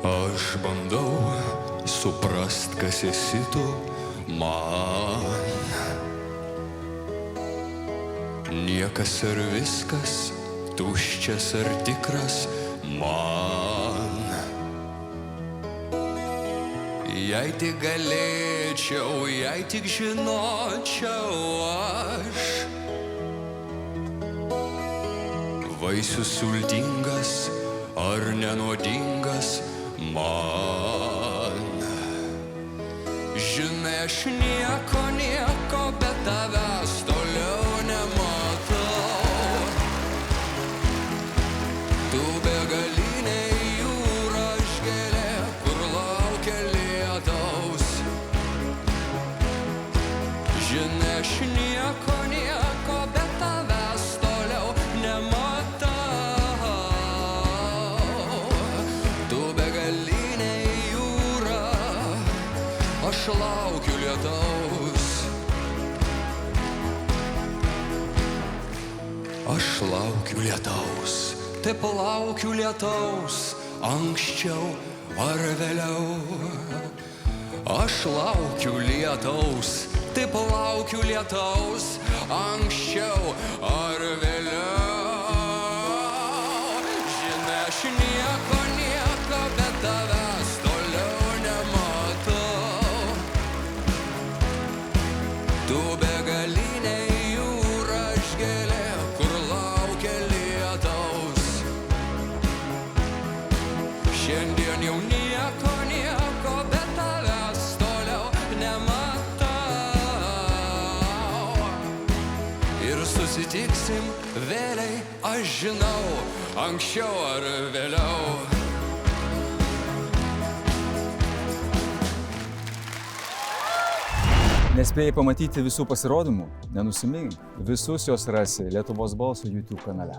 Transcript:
Aš bandau suprast, kas esi tu man. Niekas ar viskas, tuščias ar tikras man. Jei tik galėčiau, jei tik žinočiau aš, vaisius sultingas ar nenuodingas man. Žinai, aš nieko be tavęs toliau nematau. Tu begalinė jūra, aš gėlė, kur laukia lietaus. Žinai, aš nieko be tavęs toliau nematau. Tu begalinė jūra, aš laukiu lietaus. Aš laukiu lietaus, taip laukiu lietaus, anksčiau ar vėliau. Aš laukiu lietaus, taip laukiu lietaus, anksčiau ar vėliau. Žinai, aš nieko be tavęs toliau nematau. Tu begalinė jūra, aš gėlė, kur laukia lietaus. Šiandien jau nieko be tavęs toliau nematau. Ir susitiksim vėliai, aš žinau, anksčiau ar vėliau. Nespėjai pamatyti visų pasirodymų? Nenusimink, visus jos rasi Lietuvos balso YouTube kanale.